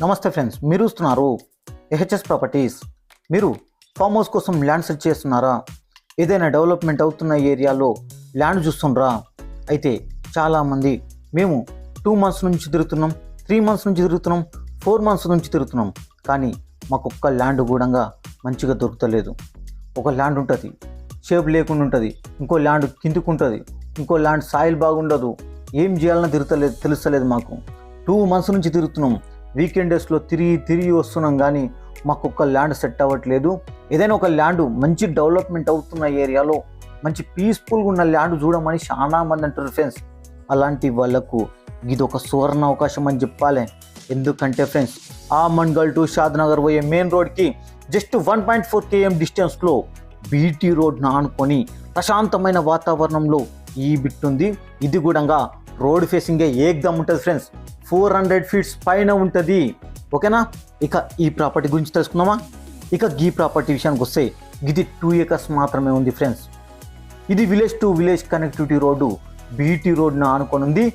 నమస్తే ఫ్రెండ్స్, మీరు చూస్తున్నారు ఏహెచ్ఎస్ ప్రాపర్టీస్. మీరు ఫామ్ హౌస్ కోసం ల్యాండ్ సెర్చ్ చేస్తున్నారా? ఏదైనా డెవలప్మెంట్ అవుతున్న ఏరియాలో ల్యాండ్ చూస్తుండ్రా? అయితే చాలామంది మేము 2 months నుంచి తిరుగుతున్నాం, 3 months నుంచి తిరుగుతున్నాం, 4 months నుంచి తిరుగుతున్నాం, కానీ మాకు ఒక్క ల్యాండ్ కూడా మంచిగా దొరుకుతలేదు. ఒక ల్యాండ్ ఉంటుంది షేప్ లేకుండా ఉంటుంది, ఇంకో ల్యాండ్ కిందికి ఉంటుంది, ఇంకో ల్యాండ్ సాయిల్ బాగుండదు. ఏం చేయాలన్నా తెలుస్తలేదు మాకు. 2 months నుంచి తిరుగుతున్నాం, వీకెండ్ డేస్లో తిరిగి వస్తున్నాం, కానీ మాకు ఒక్క ల్యాండ్ సెట్ అవ్వట్లేదు. ఏదైనా ఒక ల్యాండ్ మంచి డెవలప్మెంట్ అవుతున్న ఏరియాలో మంచి పీస్ఫుల్గా ఉన్న ల్యాండ్ చూడమని చాలా మంది అంటారు ఫ్రెండ్స్. అలాంటి వాళ్ళకు ఇది ఒక సువర్ణ అవకాశం అని చెప్పాలి. ఎందుకంటే ఫ్రెండ్స్, ఆమన్గల్ టు షాద్నగర్ పోయే మెయిన్ రోడ్కి జస్ట్ 1.4 km డిస్టెన్స్లో బీటీ రోడ్ను ఆనుకొని ప్రశాంతమైన వాతావరణంలో ఈ బిట్ ఉంది. ఇది కూడా రోడ్ ఫేసింగే ఏకదమ్ ఉంటుంది ఫ్రెండ్స్. 400 feet పైన ఉంటుంది. ఓకేనా? ఇక ఈ ప్రాపర్టీ గురించి తెలుసుకుందామా? ఇక ఈ ప్రాపర్టీ విషయానికి వస్తే ఇది 2 acres మాత్రమే ఉంది ఫ్రెండ్స్. ఇది village to village connectivity road BT రోడ్ను ఆనుకొని ఉంది.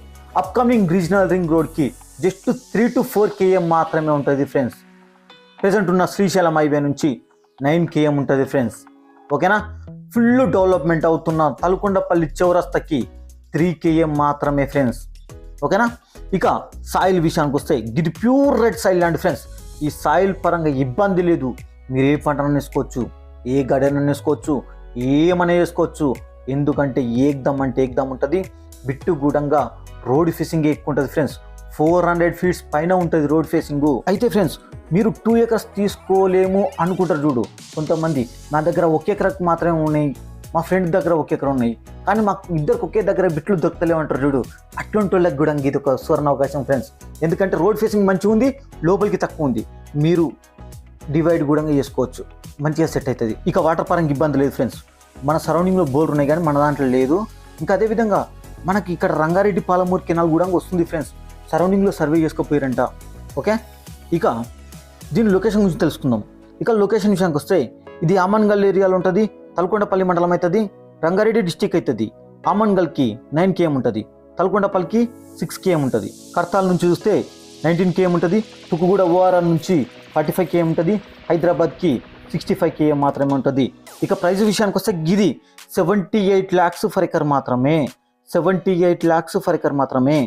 అప్కమింగ్ రీజనల్ రింగ్ రోడ్కి జస్ట్ 3 to 4 km మాత్రమే ఉంటుంది ఫ్రెండ్స్. ప్రెజెంట్ ఉన్న శ్రీశైలం హైవే నుంచి 9 km ఉంటుంది ఫ్రెండ్స్. ఓకేనా? ఫుల్ డెవలప్మెంట్ అవుతున్న తలకొండపల్లి చౌరస్తాకి 3 km మాత్రమే ఫ్రెండ్స్. ఓకేనా? ఇక సాయిల్ విషయానికి వస్తే ఇది pure red soil land friends. ఈ సాయిల్ పరంగా ఇబ్బంది లేదు. మీరు ఏ పంటను వేసుకోవచ్చు, ఏ గడను వేసుకోవచ్చు, ఏమనే వేసుకోవచ్చు. ఎందుకంటే ఏకదమ్ అంటే ఏకదమ్ ఉంటుంది. బిట్టు గూడంగా రోడ్ ఫేసింగ్ ఎక్కువ ఉంటుంది ఫ్రెండ్స్. 400 feet పైన ఉంటుంది రోడ్ ఫేసింగ్. అయితే ఫ్రెండ్స్, మీరు 2 acres తీసుకోలేము అనుకుంటారు చూడు కొంతమంది. నా దగ్గర 1 acre మాత్రమే ఉన్నాయి, మా ఫ్రెండ్ దగ్గర 1 acre ఉన్నాయి, కానీ మాకు ఇద్దరికి ఒకే దగ్గర బిట్లు దొరకలేవు అంటారు చూడు. అట్లాంటి వాళ్ళకి కూడా ఇది ఒక సువర్ణ అవకాశం ఫ్రెండ్స్. ఎందుకంటే రోడ్ ఫేసింగ్ మంచిగా ఉంది, లోపలికి తక్కువ ఉంది. మీరు డివైడ్ కూడా చేసుకోవచ్చు, మంచిగా సెట్ అవుతుంది. ఇక వాటర్ పరంగా ఇబ్బంది లేదు ఫ్రెండ్స్. మన సరౌండింగ్లో బోర్ ఉన్నాయి, కానీ మన దాంట్లో లేదు. ఇంకా అదేవిధంగా మనకి ఇక్కడ రంగారెడ్డి పాలమూరు కెనాల్ కూడా వస్తుంది ఫ్రెండ్స్. సరౌండింగ్లో సర్వే చేసుకోపోయారంట. ఓకే, ఇక దీని లొకేషన్ గురించి తెలుసుకుందాం. ఇక లొకేషన్ విషయానికి వస్తే ఇది ఆమన్గల్ ఏరియాలో ఉంటుంది. తలకొండపల్లి మండలం అవుతుంది, రంగారెడ్డి డిస్టిక్ అవుతుంది. ఆమన్గల్కి 9 km ఉంటుంది, తలకొండపల్లికి 6 km ఉంటుంది. కర్తాల్ నుంచి చూస్తే 19 km ఉంటుంది. తుక్కుగూడ ఓఆర్ఆర్ నుంచి 45 km ఉంటుంది. హైదరాబాద్కి 65 km మాత్రమే ఉంటుంది. ఇక ప్రైస్ విషయానికి వస్తే ఇది 78 lakhs ఫర్ ఎకర్ మాత్రమే. 78 lakhs ఫర్ ఎకర్ మాత్రమే.